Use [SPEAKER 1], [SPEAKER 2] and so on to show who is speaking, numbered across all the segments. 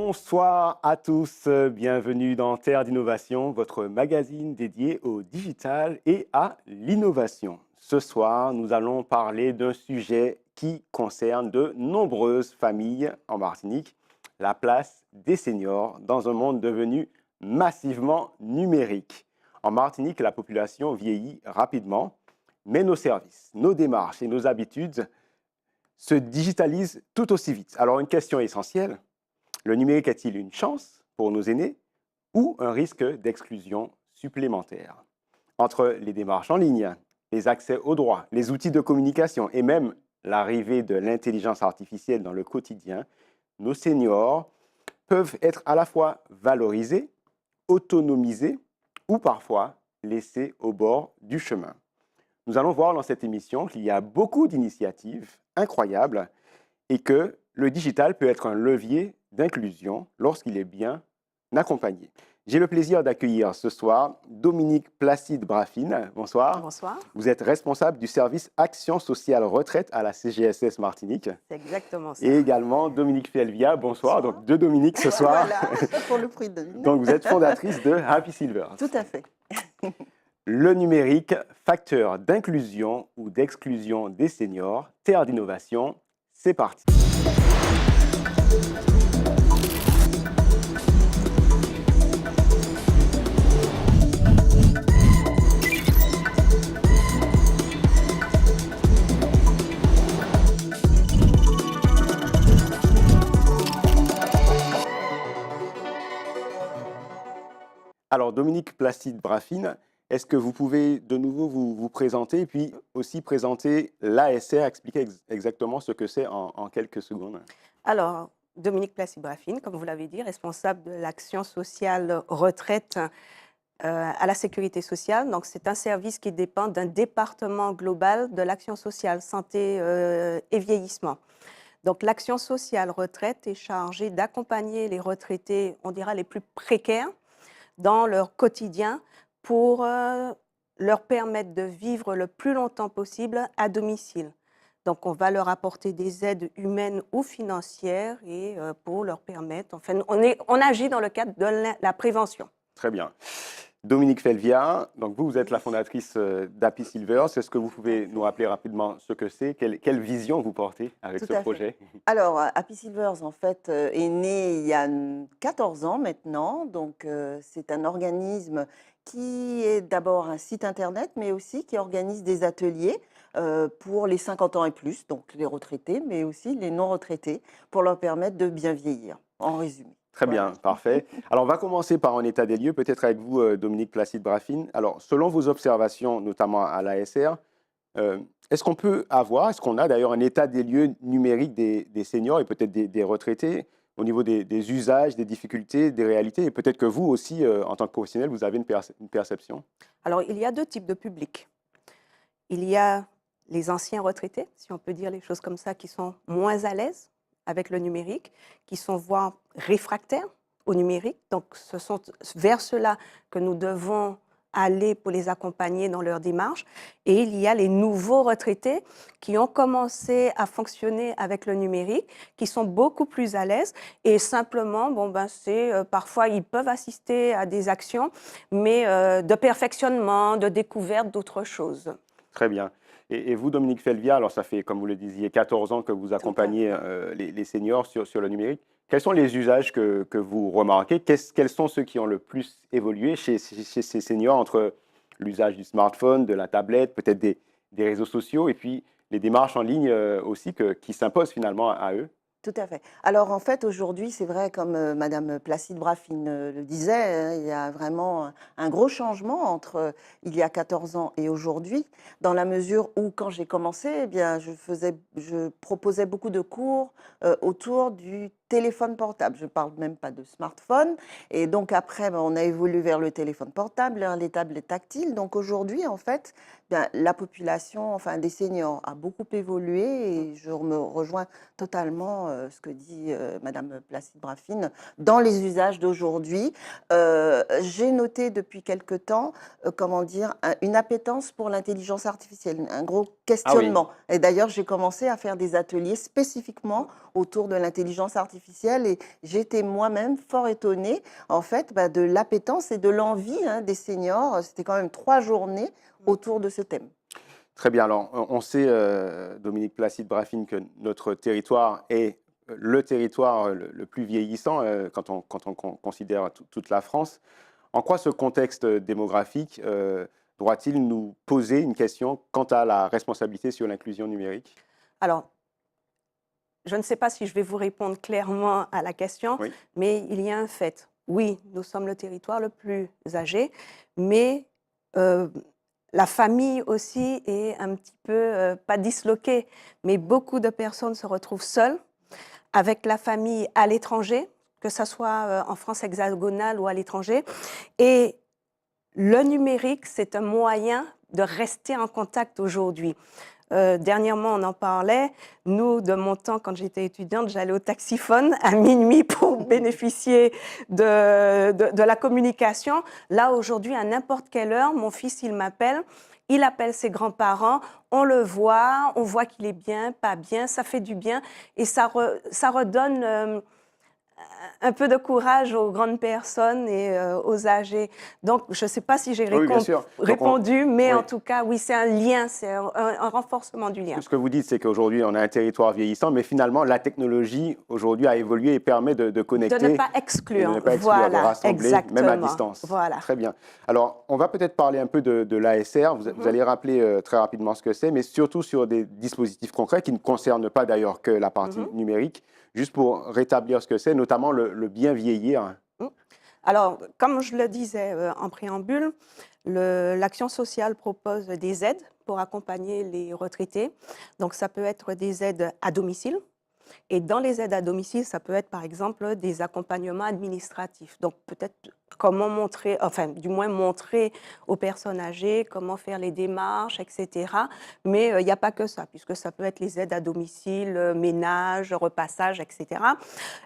[SPEAKER 1] Bonsoir à tous, bienvenue dans Terre d'innovation, votre magazine dédié au digital et à l'innovation. Ce soir, nous allons parler d'un sujet qui concerne de nombreuses familles en Martinique, la place des seniors dans un monde devenu massivement numérique. En Martinique, la population vieillit rapidement, mais nos services, nos démarches et nos habitudes se digitalisent tout aussi vite. Alors, une question essentielle. Le numérique est-il une chance pour nos aînés ou un risque d'exclusion supplémentaire? Entre les démarches en ligne, les accès aux droits, les outils de communication et même l'arrivée de l'intelligence artificielle dans le quotidien, nos seniors peuvent être à la fois valorisés, autonomisés ou parfois laissés au bord du chemin. Nous allons voir dans cette émission qu'il y a beaucoup d'initiatives incroyables et que le digital peut être un levier d'inclusion lorsqu'il est bien accompagné. J'ai le plaisir d'accueillir ce soir Dominique Placide-Braffine. Bonsoir.
[SPEAKER 2] Bonsoir.
[SPEAKER 1] Vous êtes responsable du service Action sociale retraite à la CGSS Martinique.
[SPEAKER 2] C'est exactement ça.
[SPEAKER 1] Et également Dominique Felvia. Bonsoir. Donc deux Dominiques ce soir.
[SPEAKER 2] Voilà, pour le prix de
[SPEAKER 1] Donc vous êtes fondatrice de Happy Silvers.
[SPEAKER 2] Tout à fait.
[SPEAKER 1] Le numérique, facteur d'inclusion ou d'exclusion des seniors, terre d'innovation, c'est parti. Alors, Dominique Placide-Braffine, est-ce que vous pouvez de nouveau vous présenter et puis aussi présenter l'ASR, expliquer exactement ce que c'est en quelques secondes?
[SPEAKER 2] Alors, Dominique Placide-Braffine, comme vous l'avez dit, responsable de l'action sociale retraite à la sécurité sociale. Donc, c'est un service qui dépend d'un département global de l'action sociale, santé et vieillissement. Donc, l'action sociale retraite est chargée d'accompagner les retraités, on dira les plus précaires, dans leur quotidien pour leur permettre de vivre le plus longtemps possible à domicile. Donc, on va leur apporter des aides humaines ou financières et pour leur permettre, enfin, on agit dans le cadre de la prévention.
[SPEAKER 1] Très bien. Dominique Felvia, donc vous êtes la fondatrice d'Happy Silvers. Est-ce que vous pouvez nous rappeler rapidement ce que c'est? Quelle vision vous portez avec ce projet?
[SPEAKER 3] Alors, Happy Silvers, en fait, est né il y a 14 ans maintenant. Donc, c'est un organisme qui est d'abord un site internet, mais aussi qui organise des ateliers pour les 50 ans et plus, donc les retraités, mais aussi les non-retraités, pour leur permettre de bien vieillir, en résumé.
[SPEAKER 1] Très bien, parfait. Alors, on va commencer par un état des lieux, peut-être avec vous, Dominique Placide-Braffine. Alors, selon vos observations, notamment à l'ASR, est-ce qu'on a d'ailleurs un état des lieux numérique des seniors et peut-être des retraités au niveau des usages, des difficultés, des réalités? Et peut-être que vous aussi, en tant que professionnel, vous avez une perception?
[SPEAKER 2] Alors, il y a deux types de publics. Il y a les anciens retraités, si on peut dire les choses comme ça, qui sont moins à l'aise avec le numérique, qui sont voire réfractaires au numérique. Donc, ce sont vers cela que nous devons aller pour les accompagner dans leur démarche. Et il y a les nouveaux retraités qui ont commencé à fonctionner avec le numérique, qui sont beaucoup plus à l'aise. Et simplement, parfois, ils peuvent assister à des actions, mais de perfectionnement, de découverte d'autres choses.
[SPEAKER 1] Très bien. Et vous, Dominique Felvia, alors ça fait, comme vous le disiez, 14 ans que vous accompagnez les seniors sur le numérique. Quels sont les usages que vous remarquez? Quels sont ceux qui ont le plus évolué chez ces seniors entre l'usage du smartphone, de la tablette, peut-être des réseaux sociaux et puis les démarches en ligne aussi qui s'imposent finalement à eux?
[SPEAKER 3] Tout à fait. Alors, en fait, aujourd'hui, c'est vrai, comme Madame Placide-Braffine le disait, il y a vraiment un gros changement entre il y a 14 ans et aujourd'hui, dans la mesure où, quand j'ai commencé, eh bien, je proposais beaucoup de cours autour du téléphone portable. Je ne parle même pas de smartphone. Et donc, après, on a évolué vers le téléphone portable, les tablettes tactiles. Donc, aujourd'hui, en fait, la population, enfin, des seniors a beaucoup évolué et je me rejoins totalement ce que dit Madame Placide-Braffine dans les usages d'aujourd'hui. J'ai noté depuis quelque temps, une appétence pour l'intelligence artificielle, un gros questionnement. Ah oui. Et d'ailleurs, j'ai commencé à faire des ateliers spécifiquement autour de l'intelligence artificielle artificielle et j'étais moi-même fort étonnée en fait de l'appétence et de l'envie des seniors. C'était quand même 3 journées autour de ce thème.
[SPEAKER 1] Très bien. Alors, on sait, Dominique Placide-Braffin, que notre territoire est le territoire le plus vieillissant quand on considère toute la France. En quoi ce contexte démographique doit-il nous poser une question quant à la responsabilité sur l'inclusion numérique?
[SPEAKER 2] Alors, je ne sais pas si je vais vous répondre clairement à la question,
[SPEAKER 1] Oui.
[SPEAKER 2] mais il y a un fait. Oui, nous sommes le territoire le plus âgé, mais la famille aussi est un petit peu, pas disloquée, mais beaucoup de personnes se retrouvent seules avec la famille à l'étranger, que ce soit en France hexagonale ou à l'étranger. Et le numérique, c'est un moyen de rester en contact aujourd'hui. Dernièrement, on en parlait. Nous, de mon temps, quand j'étais étudiante, j'allais au taxiphone à minuit pour bénéficier de la communication. Là, aujourd'hui, à n'importe quelle heure, mon fils, il m'appelle. Il appelle ses grands-parents, on le voit, on voit qu'il est bien, pas bien, ça fait du bien et ça redonne un peu de courage aux grandes personnes et aux âgés. Donc, je ne sais pas si j'ai
[SPEAKER 1] Oui, bien sûr. Donc,
[SPEAKER 2] répondu, mais
[SPEAKER 1] oui.
[SPEAKER 2] en tout cas, oui, c'est un lien, c'est un renforcement du lien.
[SPEAKER 1] Ce que vous dites, c'est qu'aujourd'hui, on a un territoire vieillissant, mais finalement, la technologie, aujourd'hui, a évolué et permet de connecter.
[SPEAKER 2] De ne pas
[SPEAKER 1] Et
[SPEAKER 2] exclure,
[SPEAKER 1] de ne pas exclure, de
[SPEAKER 2] voilà,
[SPEAKER 1] rassembler,
[SPEAKER 2] exactement.
[SPEAKER 1] même à distance.
[SPEAKER 2] Voilà.
[SPEAKER 1] Très bien. Alors, on va peut-être parler un peu de l'ASR. Vous allez rappeler très rapidement ce que c'est, mais surtout sur des dispositifs concrets qui ne concernent pas d'ailleurs que la partie numérique, juste pour rétablir ce que c'est, notamment le bien vieillir.
[SPEAKER 2] Alors, comme je le disais en préambule, l'action sociale propose des aides pour accompagner les retraités. Donc, ça peut être des aides à domicile. Et dans les aides à domicile, ça peut être par exemple des accompagnements administratifs. Donc peut-être comment montrer, enfin du moins montrer aux personnes âgées comment faire les démarches, etc. Mais il n'y a pas que ça, puisque ça peut être les aides à domicile, ménage, repassage, etc.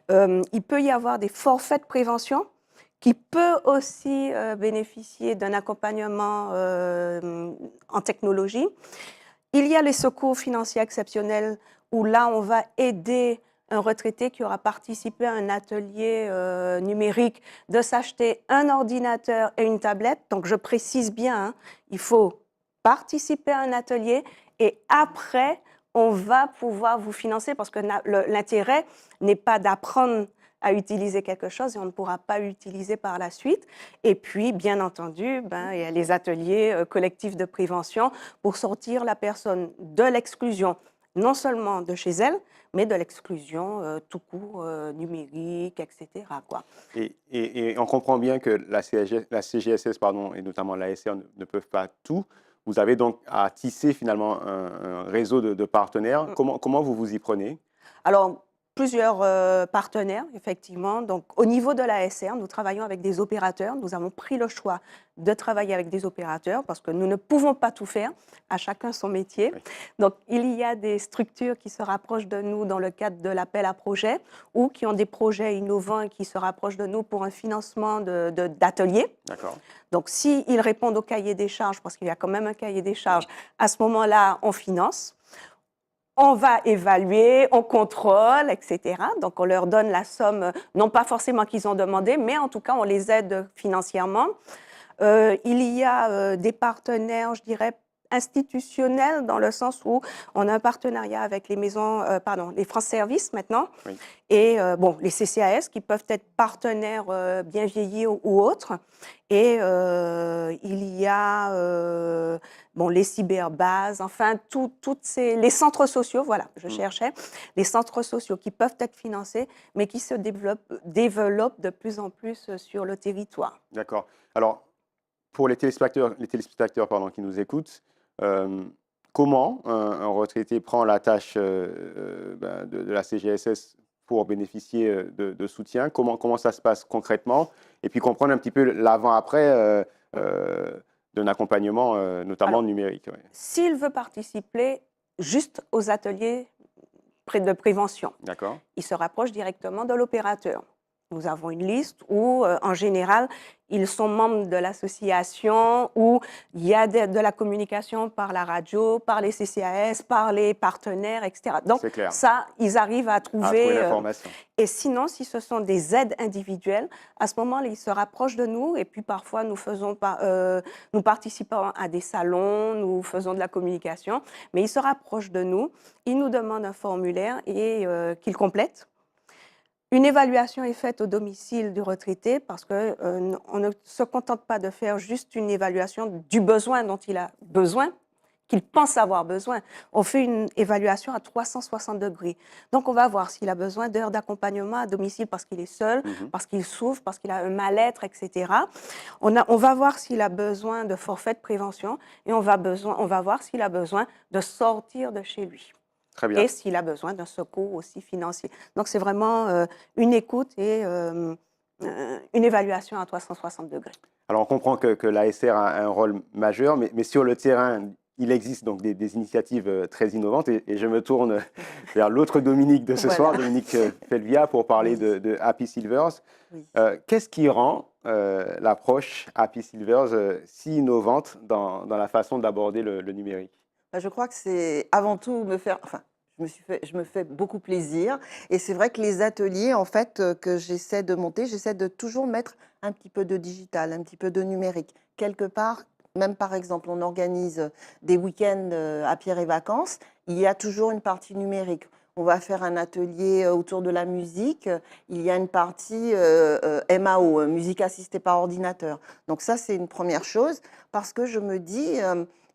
[SPEAKER 2] Il peut y avoir des forfaits de prévention qui peut aussi bénéficier d'un accompagnement en technologie. Il y a les secours financiers exceptionnels où là, on va aider un retraité qui aura participé à un atelier numérique de s'acheter un ordinateur et une tablette. Donc, je précise bien, hein, il faut participer à un atelier et après, on va pouvoir vous financer parce que l'intérêt n'est pas d'apprendre à utiliser quelque chose et on ne pourra pas l'utiliser par la suite. Et puis, bien entendu, il y a les ateliers collectifs de prévention pour sortir la personne de l'exclusion, non seulement de chez elle, mais de l'exclusion tout court, numérique, etc. quoi.
[SPEAKER 1] Et on comprend bien que la CGSS et notamment l'ASR ne peuvent pas tout. Vous avez donc à tisser finalement un réseau de partenaires. Comment vous vous y prenez?
[SPEAKER 2] Alors, plusieurs partenaires, effectivement. Donc, au niveau de l'ASR, nous travaillons avec des opérateurs. Nous avons pris le choix de travailler avec des opérateurs parce que nous ne pouvons pas tout faire, à chacun son métier.
[SPEAKER 1] Oui.
[SPEAKER 2] Donc, il y a des structures qui se rapprochent de nous dans le cadre de l'appel à projet ou qui ont des projets innovants et qui se rapprochent de nous pour un financement d'ateliers.
[SPEAKER 1] D'accord.
[SPEAKER 2] Donc, s'ils répondent au cahier des charges, parce qu'il y a quand même un cahier des charges, à ce moment-là, on finance. On va évaluer, on contrôle, etc. Donc, on leur donne la somme, non pas forcément qu'ils ont demandé, mais en tout cas, on les aide financièrement. Il y a des partenaires, je dirais, institutionnels, dans le sens où on a un partenariat avec les maisons, les France Services maintenant,
[SPEAKER 1] Oui.
[SPEAKER 2] et les CCAS qui peuvent être partenaires bien vieillis ou autres. Et il y a les cyberbases, enfin, les centres sociaux, voilà, je cherchais, les centres sociaux qui peuvent être financés, mais qui se développent de plus en plus sur le territoire.
[SPEAKER 1] D'accord. Alors, pour les téléspectateurs qui nous écoutent, comment un retraité prend la tâche de la CGSS pour bénéficier de soutien? Comment ça se passe concrètement? Et puis comprendre un petit peu l'avant-après d'un accompagnement, notamment numérique. Ouais.
[SPEAKER 2] S'il veut participer juste aux ateliers de prévention,
[SPEAKER 1] D'accord.
[SPEAKER 2] il se rapproche directement de l'opérateur. nous avons une liste où, en général, ils sont membres de l'association, où il y a de la communication par la radio, par les CCAS, par les partenaires, etc. Donc
[SPEAKER 1] C'est clair.
[SPEAKER 2] ça, ils arrivent à
[SPEAKER 1] À trouver
[SPEAKER 2] trouver.
[SPEAKER 1] l'information.
[SPEAKER 2] Et sinon, si ce sont des aides individuelles, à ce moment-là, ils se rapprochent de nous et puis parfois nous participons à des salons, nous faisons de la communication, mais ils se rapprochent de nous, ils nous demandent un formulaire et qu'ils complètent. Une évaluation est faite au domicile du retraité parce que on ne se contente pas de faire juste une évaluation du besoin dont il a besoin, qu'il pense avoir besoin. On fait une évaluation à 360 degrés. Donc, on va voir s'il a besoin d'heures d'accompagnement à domicile parce qu'il est seul, parce qu'il souffre, parce qu'il a un mal-être, etc. On va voir s'il a besoin de forfait de prévention et on va voir s'il a besoin de sortir de chez lui.
[SPEAKER 1] Très bien.
[SPEAKER 2] Et s'il a besoin d'un secours aussi financier. Donc, c'est vraiment une écoute et une évaluation à 360 degrés.
[SPEAKER 1] Alors, on comprend que l'ASR a un rôle majeur, mais sur le terrain, il existe donc des initiatives très innovantes. Et je me tourne vers l'autre Dominique de ce
[SPEAKER 3] Voilà.
[SPEAKER 1] soir, Dominique Felvia, pour parler
[SPEAKER 3] Oui.
[SPEAKER 1] de Happy Silvers.
[SPEAKER 3] Oui.
[SPEAKER 1] Qu'est-ce qui rend l'approche Happy Silvers si innovante dans la façon d'aborder le numérique?
[SPEAKER 3] Je crois que c'est avant tout je me fais beaucoup plaisir. Et c'est vrai que les ateliers, en fait, que j'essaie de monter, j'essaie de toujours mettre un petit peu de digital, un petit peu de numérique. Quelque part, même par exemple, on organise des week-ends à Pierre et Vacances, il y a toujours une partie numérique. On va faire un atelier autour de la musique. Il y a une partie MAO, musique assistée par ordinateur. Donc ça, c'est une première chose, parce que je me dis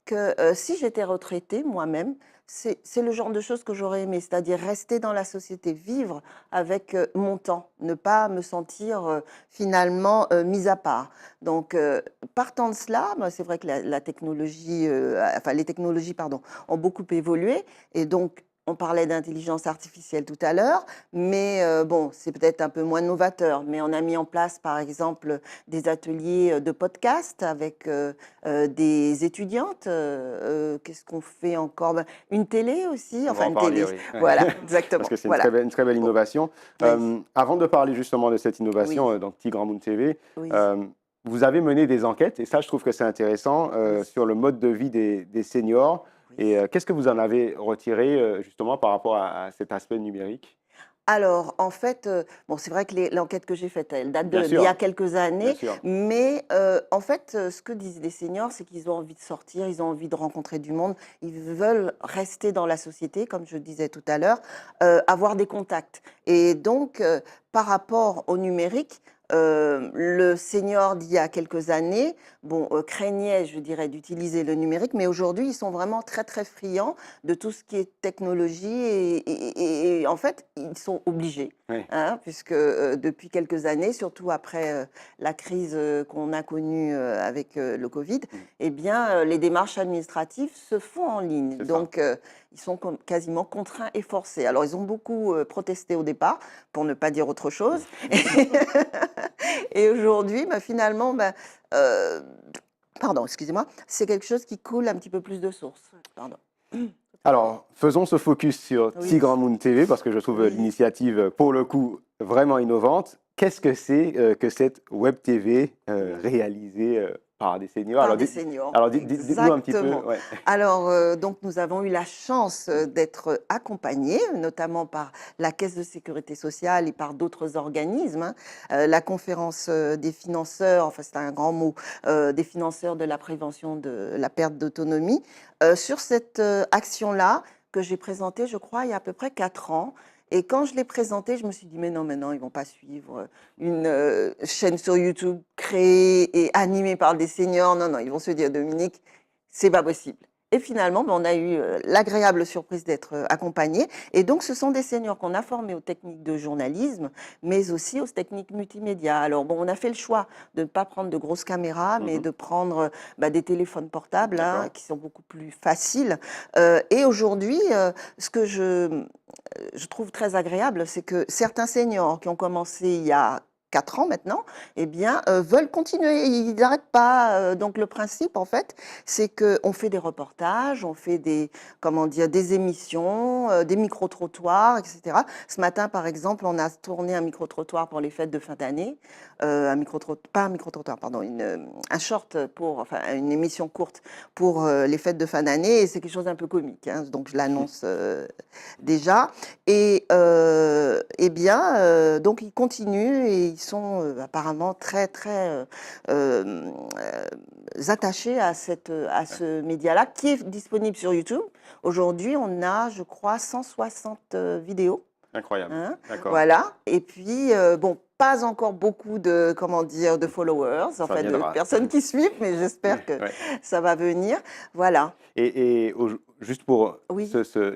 [SPEAKER 3] que si j'étais retraitée moi-même, c'est le genre de choses que j'aurais aimé, c'est-à-dire rester dans la société, vivre avec mon temps, ne pas me sentir finalement mise à part. Donc, partant de cela, c'est vrai que la technologie, les technologies, pardon, ont beaucoup évolué, et donc on parlait d'intelligence artificielle tout à l'heure, mais bon, c'est peut-être un peu moins novateur, mais on a mis en place, par exemple, des ateliers de podcast avec des étudiantes. Qu'est-ce qu'on fait encore? Une télé aussi,
[SPEAKER 1] On va
[SPEAKER 3] enfin
[SPEAKER 1] en
[SPEAKER 3] une
[SPEAKER 1] parler,
[SPEAKER 3] télé.
[SPEAKER 1] oui.
[SPEAKER 3] Voilà, exactement.
[SPEAKER 1] Parce que c'est
[SPEAKER 3] Voilà.
[SPEAKER 1] une très belle
[SPEAKER 3] Bon.
[SPEAKER 1] innovation.
[SPEAKER 3] Oui.
[SPEAKER 1] Avant de parler justement de cette innovation,
[SPEAKER 3] Oui.
[SPEAKER 1] donc Tigre en Moon TV,
[SPEAKER 3] Oui.
[SPEAKER 1] vous avez mené des enquêtes, et ça, je trouve que c'est intéressant,
[SPEAKER 3] Oui.
[SPEAKER 1] sur le mode de vie des seniors.
[SPEAKER 3] Oui.
[SPEAKER 1] Et qu'est-ce que vous en avez retiré justement par rapport à cet aspect numérique?
[SPEAKER 3] Alors, en fait, bon, c'est vrai que l'enquête que j'ai faite, elle date
[SPEAKER 1] Bien
[SPEAKER 3] d'il
[SPEAKER 1] sûr,
[SPEAKER 3] y a quelques
[SPEAKER 1] bien
[SPEAKER 3] années,
[SPEAKER 1] sûr.
[SPEAKER 3] mais en fait, ce que disent les seniors, c'est qu'ils ont envie de sortir, ils ont envie de rencontrer du monde, ils veulent rester dans la société, comme je disais tout à l'heure, avoir des contacts. Et donc, par rapport au numérique, le senior d'il y a quelques années, bon, craignait, je dirais, d'utiliser le numérique, mais aujourd'hui, ils sont vraiment très, très friands de tout ce qui est technologie et en fait, ils sont obligés,
[SPEAKER 1] Oui.
[SPEAKER 3] hein, puisque depuis quelques années, surtout après la crise qu'on a connue avec le Covid, eh bien, les démarches administratives se font en ligne.
[SPEAKER 1] C'est ça.
[SPEAKER 3] Donc, ils sont quasiment contraints et forcés. Alors, ils ont beaucoup protesté au départ, pour ne pas dire autre chose. Et aujourd'hui, finalement, pardon, excusez-moi, c'est quelque chose qui coule un petit peu plus de source. Pardon.
[SPEAKER 1] Alors, faisons ce focus sur
[SPEAKER 3] Oui.
[SPEAKER 1] Tigre en Moon TV, parce que je trouve
[SPEAKER 3] Oui.
[SPEAKER 1] l'initiative, pour le coup, vraiment innovante. Qu'est-ce que c'est que cette web TV réalisée par des seniors?
[SPEAKER 3] Par des seniors.
[SPEAKER 1] Alors, dites-nous un petit peu.
[SPEAKER 3] Exactement.
[SPEAKER 1] Ouais.
[SPEAKER 3] Alors, donc, nous avons eu la chance d'être accompagnés, notamment par la Caisse de sécurité sociale et par d'autres organismes, hein. La conférence des financeurs, enfin c'est un grand mot, des financeurs de la prévention de la perte d'autonomie, sur cette action-là que j'ai présentée, je crois, il y a à peu près 4 ans. Et quand je l'ai présentée, je me suis dit, mais non, ils ne vont pas suivre une chaîne sur YouTube créée et animée par des seniors. Non, non, ils vont se dire, Dominique, c'est pas possible. Et finalement, on a eu l'agréable surprise d'être accompagnés. Et donc, ce sont des seniors qu'on a formés aux techniques de journalisme, mais aussi aux techniques multimédia. Alors, bon, on a fait le choix de ne pas prendre de grosses caméras, mais de prendre des téléphones portables, hein, qui sont beaucoup plus faciles. Et aujourd'hui, ce que je trouve très agréable, c'est que certains seniors qui ont commencé il y a 4 ans maintenant, eh bien, veulent continuer. Ils n'arrêtent pas. Donc, le principe, en fait, c'est qu'on fait des reportages, on fait des, comment dire, des émissions, des micro-trottoirs, etc. Ce matin, par exemple, on a tourné un micro-trottoir pour les fêtes de fin d'année. Pas un micro-trottoir, pardon, un short enfin, une émission courte pour les fêtes de fin d'année. Et c'est quelque chose d'un peu comique, hein, donc je l'annonce déjà. Et eh bien, donc ils continuent et ils sont apparemment très, très attachés à ce média-là qui est disponible sur YouTube. Aujourd'hui, on a, je crois, 160 vidéos.
[SPEAKER 1] Incroyable.
[SPEAKER 3] Hein,
[SPEAKER 1] D'accord.
[SPEAKER 3] voilà. Et puis, bon, pas encore beaucoup de, comment dire, de followers, en fait, de
[SPEAKER 1] viendra.
[SPEAKER 3] personnes qui suivent, mais j'espère que
[SPEAKER 1] Ouais.
[SPEAKER 3] ça va venir. Voilà.
[SPEAKER 1] Juste pour
[SPEAKER 3] Oui.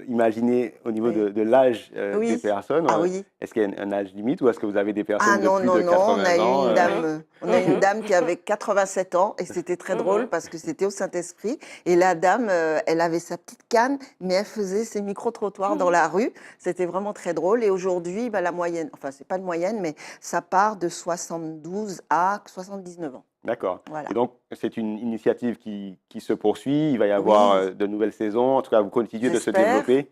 [SPEAKER 1] imaginer au niveau
[SPEAKER 3] Oui.
[SPEAKER 1] de l'âge des
[SPEAKER 3] Oui.
[SPEAKER 1] personnes,
[SPEAKER 3] Ah oui.
[SPEAKER 1] est-ce qu'il y a un âge limite ou est-ce que vous avez des
[SPEAKER 3] Ah
[SPEAKER 1] personnes de
[SPEAKER 3] non,
[SPEAKER 1] plus
[SPEAKER 3] non,
[SPEAKER 1] de
[SPEAKER 3] non, on
[SPEAKER 1] 80
[SPEAKER 3] a eu
[SPEAKER 1] ans
[SPEAKER 3] une dame, on a une dame qui avait 87 ans et c'était très drôle parce que c'était au Saint-Esprit et la dame, elle avait sa petite canne, mais elle faisait ses micro-trottoirs dans la rue. C'était vraiment très drôle et aujourd'hui, bah, la moyenne, enfin c'est pas de moyenne, mais ça part de 72 à 79 ans.
[SPEAKER 1] D'accord.
[SPEAKER 3] Voilà.
[SPEAKER 1] Et donc, c'est une initiative qui se poursuit. Il va y avoir
[SPEAKER 3] Oui.
[SPEAKER 1] de nouvelles saisons. En tout cas, vous continuez de se
[SPEAKER 3] J'espère.
[SPEAKER 1] développer.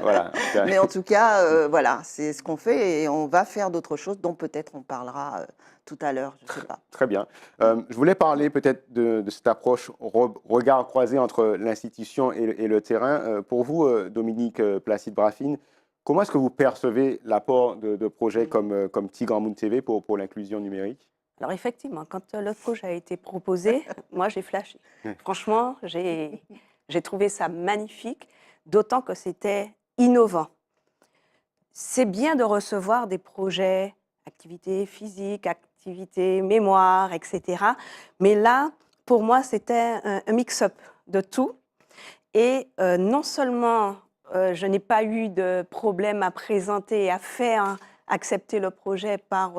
[SPEAKER 1] Voilà. En tout cas.
[SPEAKER 3] Mais en tout cas, voilà, c'est ce qu'on fait et on va faire d'autres choses dont peut-être on parlera tout à l'heure, je ne sais pas.
[SPEAKER 1] Très bien. Je voulais parler peut-être de cette approche regard croisé entre l'institution et le terrain. Pour vous, Dominique Placide-Braffin, comment est-ce que vous percevez l'apport de projets comme Tigre en Moon TV pour l'inclusion numérique?
[SPEAKER 2] Alors effectivement, quand le projet a été proposé, moi j'ai flashé. Franchement, j'ai trouvé ça magnifique, d'autant que c'était innovant. C'est bien de recevoir des projets, activités physiques, activités mémoire, etc. Mais là, pour moi, c'était un mix-up de tout. Et non seulement je n'ai pas eu de problème à présenter et à faire accepter le projet par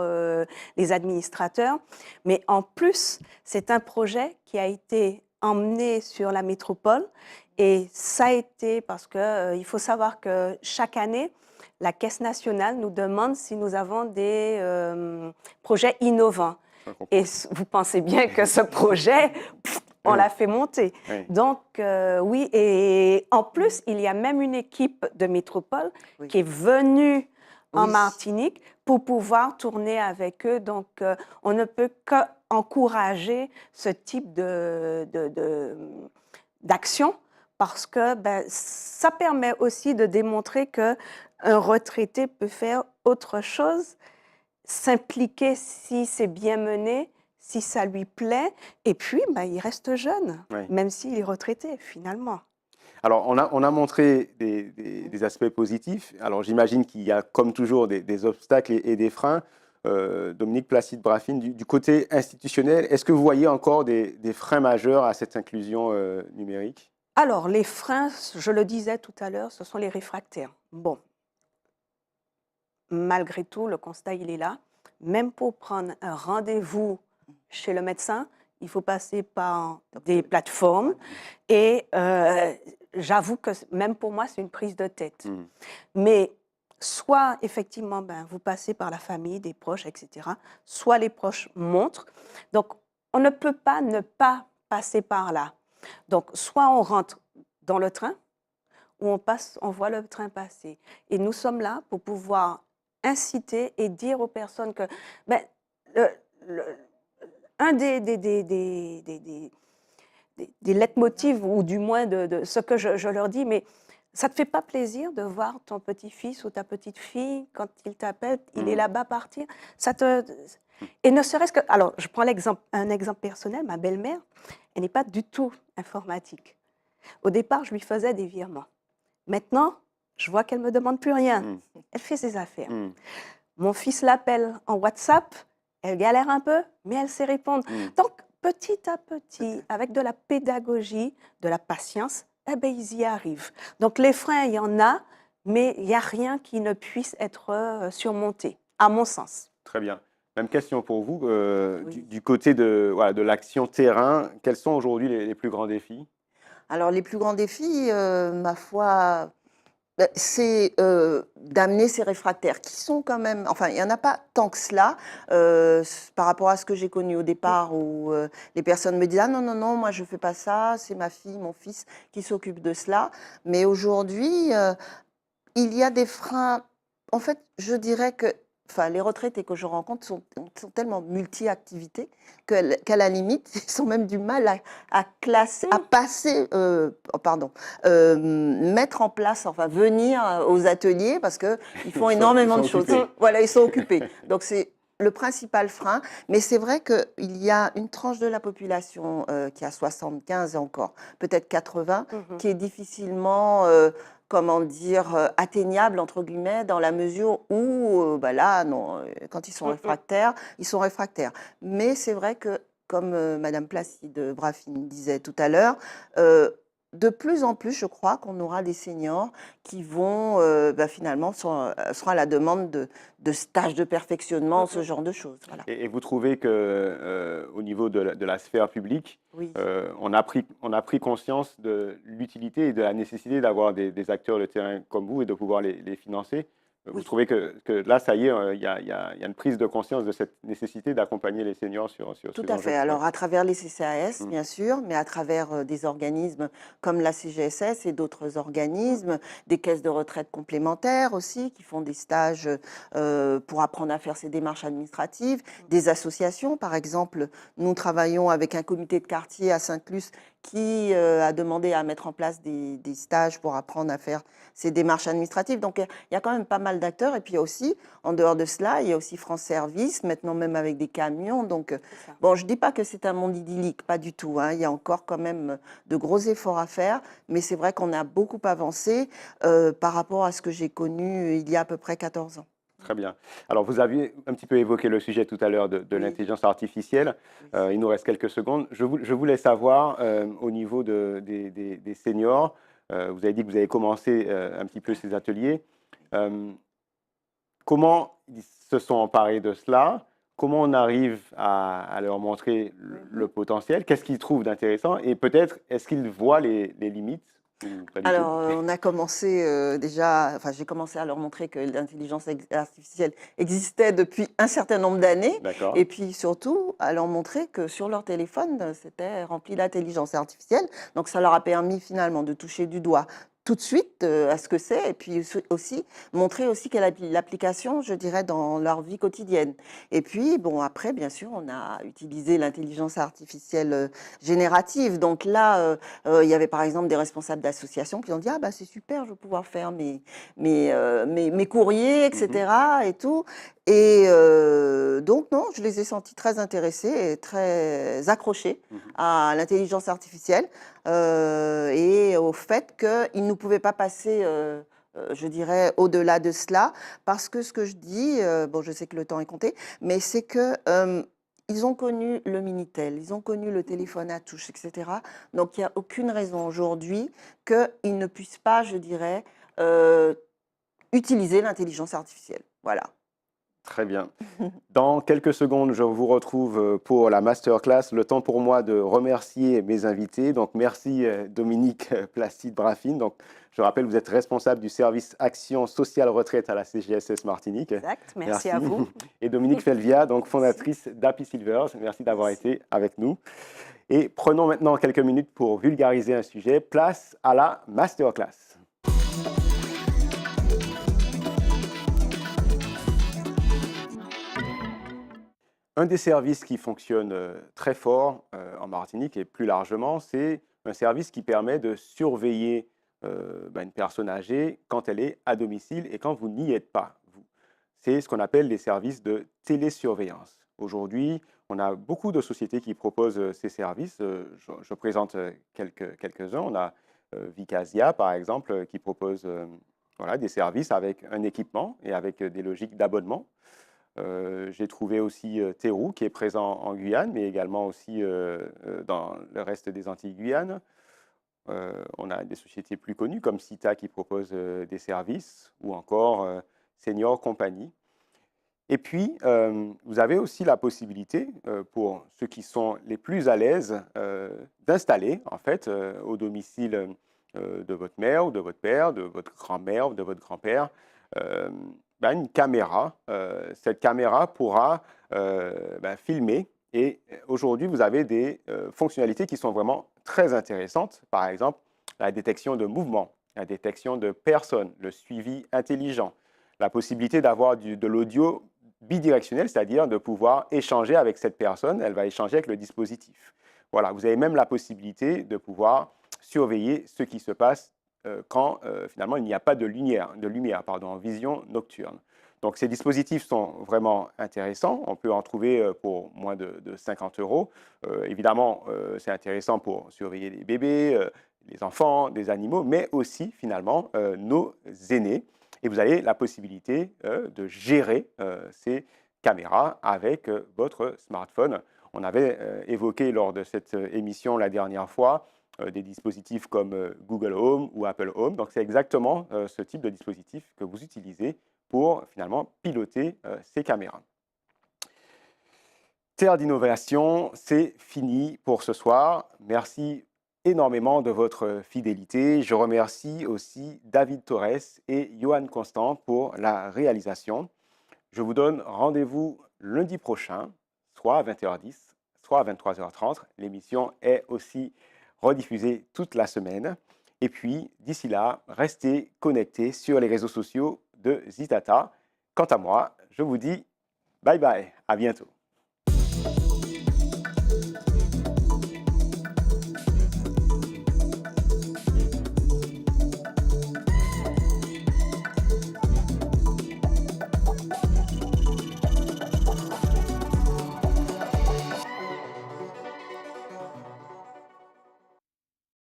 [SPEAKER 2] les administrateurs, mais en plus, c'est un projet qui a été emmené sur la métropole et ça a été parce qu'il faut savoir que chaque année, la Caisse nationale nous demande si nous avons des projets innovants. Et vous pensez bien que ce projet, on l'a fait monter.
[SPEAKER 1] Oui.
[SPEAKER 2] Donc, oui, et en plus, il y a même une équipe de métropole qui est venue en Martinique pour pouvoir tourner avec eux. Donc, on ne peut qu'encourager ce type d'action parce que ça permet aussi de démontrer qu'un retraité peut faire autre chose, s'impliquer si c'est bien mené, si ça lui plaît, et puis il reste jeune, même s'il est retraité finalement.
[SPEAKER 1] Alors, on a montré des aspects positifs. Alors, j'imagine qu'il y a, comme toujours, des obstacles et des freins. Dominique Placide-Braffin, du côté institutionnel, est-ce que vous voyez encore des freins majeurs à cette inclusion numérique?
[SPEAKER 2] Alors, les freins, je le disais tout à l'heure, ce sont les réfractaires. Bon, malgré tout, le constat, il est là. Même pour prendre un rendez-vous chez le médecin, il faut passer par des plateformes. Et j'avoue que même pour moi, c'est une prise de tête. Mais soit, effectivement, vous passez par la famille, des proches, etc. Soit les proches montrent. Donc, on ne peut pas ne pas passer par là. Donc, soit on rentre dans le train, ou on voit le train passer. Et nous sommes là pour pouvoir inciter et dire aux personnes que un des leitmotifs, ou du moins de ce que je leur dis, mais ça ne te fait pas plaisir de voir ton petit-fils ou ta petite-fille, quand il t'appelle, il est là-bas partir. Et ne serait-ce que... Alors, je prends un exemple personnel. Ma belle-mère, elle n'est pas du tout informatique. Au départ, je lui faisais des virements. Maintenant, je vois qu'elle ne me demande plus rien. Elle fait ses affaires. Mon fils l'appelle en WhatsApp, elle galère un peu, mais elle sait répondre. Donc, petit à petit, avec de la pédagogie, de la patience, ils y arrivent. Donc, les freins, il y en a, mais il n'y a rien qui ne puisse être surmonté, à mon sens.
[SPEAKER 1] Très bien. Même question pour vous. Du côté de l'action terrain, quels sont aujourd'hui les plus grands défis?
[SPEAKER 3] Alors, les plus grands défis, ma foi, C'est d'amener ces réfractaires qui sont quand même, enfin, il n'y en a pas tant que cela par rapport à ce que j'ai connu au départ où les personnes me disent ah non, non, non, moi je ne fais pas ça, c'est ma fille, mon fils qui s'occupe de cela. Mais aujourd'hui, il y a des freins. En fait, je dirais que enfin, les retraités que je rencontre sont tellement multi-activités qu'à la limite, ils ont même du mal à passer, pardon, mettre en place, enfin venir aux ateliers parce qu'ils font
[SPEAKER 1] Ils
[SPEAKER 3] énormément
[SPEAKER 1] sont
[SPEAKER 3] de choses.
[SPEAKER 1] occupés.
[SPEAKER 3] Voilà, ils sont occupés. Donc c'est le principal frein. Mais c'est vrai qu'il y a une tranche de la population qui a 75 et encore, peut-être 80, qui est difficilement comment dire, atteignable, entre guillemets, dans la mesure où, bah là, non, quand ils sont réfractaires, ils sont réfractaires. Mais c'est vrai que, comme Madame Placide Braffin disait tout à l'heure, de plus en plus, je crois qu'on aura des seniors qui vont bah, finalement seront à la demande de stages de perfectionnement, ce genre de choses. Voilà.
[SPEAKER 1] Et vous trouvez que au niveau de la sphère publique,
[SPEAKER 3] Oui.
[SPEAKER 1] on a pris conscience de l'utilité et de la nécessité d'avoir des acteurs de terrain comme vous et de pouvoir les financer? Vous
[SPEAKER 3] Oui.
[SPEAKER 1] trouvez que là, ça y est, il y a une prise de conscience de cette nécessité d'accompagner les seniors sur
[SPEAKER 3] Tout
[SPEAKER 1] ces
[SPEAKER 3] à
[SPEAKER 1] enjeux?
[SPEAKER 3] fait.
[SPEAKER 1] Ouais.
[SPEAKER 3] Alors, à travers les CCAS,
[SPEAKER 1] Mm.
[SPEAKER 3] bien sûr, mais à travers des organismes comme la CGSS et d'autres organismes, des caisses de retraite complémentaires aussi, qui font des stages pour apprendre à faire ces démarches administratives, des associations, par exemple, nous travaillons avec un comité de quartier à Sainte-Luce qui a demandé à mettre en place des stages pour apprendre à faire ces démarches administratives. Donc, il y a quand même pas mal d'acteurs. Et puis aussi, en dehors de cela, il y a aussi France Service, maintenant même avec des camions. Donc, bon, je ne dis pas que c'est un monde idyllique, pas du tout, hein. Il y a encore quand même de gros efforts à faire, mais c'est vrai qu'on a beaucoup avancé par rapport à ce que j'ai connu il y a à peu près 14 ans.
[SPEAKER 1] Très bien. Alors, vous aviez un petit peu évoqué le sujet tout à l'heure de
[SPEAKER 3] Oui.
[SPEAKER 1] l'intelligence artificielle.
[SPEAKER 3] Oui.
[SPEAKER 1] Il nous reste quelques secondes. Je voulais savoir, au niveau des seniors, vous avez dit que vous avez commencé un petit peu ces ateliers. Comment ils se sont emparés de cela? Comment on arrive à leur montrer le potentiel? Qu'est-ce qu'ils trouvent d'intéressant? Et peut-être, est-ce qu'ils voient les limites ou pas du tout?
[SPEAKER 3] Alors, on a commencé déjà, enfin, j'ai commencé à leur montrer que l'intelligence artificielle existait depuis un certain nombre d'années,
[SPEAKER 1] D'accord.
[SPEAKER 3] et puis surtout à leur montrer que sur leur téléphone, c'était rempli d'intelligence artificielle. Donc, ça leur a permis finalement de toucher du doigt tout de suite à ce que c'est, et puis aussi montrer aussi quelle est l'application, je dirais, dans leur vie quotidienne. Et puis, bon, après, bien sûr, on a utilisé l'intelligence artificielle générative. Donc là, il y avait par exemple des responsables d'associations qui ont dit ah bah c'est super, je vais pouvoir faire mes courriers, etc. et tout. Et donc non, je les ai sentis très intéressés et très accrochés à l'intelligence artificielle et au fait qu'ils ne pouvaient pas passer je dirais, au-delà de cela, parce que ce que je dis, bon, je sais que le temps est compté, mais c'est que ils ont connu le Minitel, ils ont connu le téléphone à touche, etc. Donc, il n'y a aucune raison aujourd'hui qu'ils ne puissent pas, je dirais, utiliser l'intelligence artificielle. Voilà.
[SPEAKER 1] Très bien. Dans quelques secondes, je vous retrouve pour la masterclass. Le temps pour moi de remercier mes invités. Donc, merci Dominique Placide Braffin. Donc, je rappelle, vous êtes responsable du service Action Sociale Retraite à la CGSS Martinique.
[SPEAKER 2] Exact, merci à vous.
[SPEAKER 1] Et Dominique Felvia, donc fondatrice d'Happy Silvers. Merci d'avoir été avec nous. Et prenons maintenant quelques minutes pour vulgariser un sujet. Place à la masterclass. Un des services qui fonctionne très fort en Martinique et plus largement, c'est un service qui permet de surveiller une personne âgée quand elle est à domicile et quand vous n'y êtes pas. C'est ce qu'on appelle les services de télésurveillance. Aujourd'hui, on a beaucoup de sociétés qui proposent ces services. Je présente quelques-uns. On a Vicasia, par exemple, qui propose voilà, des services avec un équipement et avec des logiques d'abonnement. J'ai trouvé aussi Théroux, qui est présent en Guyane, mais également aussi dans le reste des Antilles-Guyane. On a des sociétés plus connues comme Cita qui propose des services, ou encore Senior Company. Et puis, vous avez aussi la possibilité, pour ceux qui sont les plus à l'aise, d'installer en fait au domicile de votre mère ou de votre père, de votre grand-mère ou de votre grand-père, une caméra. Cette caméra pourra filmer. Et aujourd'hui, vous avez des fonctionnalités qui sont vraiment très intéressantes. Par exemple, la détection de mouvements, la détection de personnes, le suivi intelligent, la possibilité d'avoir de l'audio bidirectionnel, c'est-à-dire de pouvoir échanger avec cette personne, elle va échanger avec le dispositif. Voilà, vous avez même la possibilité de pouvoir surveiller ce qui se passe quand finalement il n'y a pas de lumière, en vision nocturne. Donc ces dispositifs sont vraiment intéressants, on peut en trouver pour moins de 50 euros. Évidemment, c'est intéressant pour surveiller les bébés, les enfants, des animaux, mais aussi finalement nos aînés. Et vous avez la possibilité de gérer ces caméras avec votre smartphone. On avait évoqué lors de cette émission la dernière fois des dispositifs comme Google Home ou Apple Home. Donc c'est exactement ce type de dispositif que vous utilisez pour finalement piloter ces caméras. Terre d'innovation, c'est fini pour ce soir. Merci énormément de votre fidélité. Je remercie aussi David Torres et Johan Constant pour la réalisation. Je vous donne rendez-vous lundi prochain, soit à 20h10, soit à 23h30. L'émission est aussi rediffusée toute la semaine. Et puis, d'ici là, restez connectés sur les réseaux sociaux de Zitata. Quant à moi, je vous dis bye bye, à bientôt.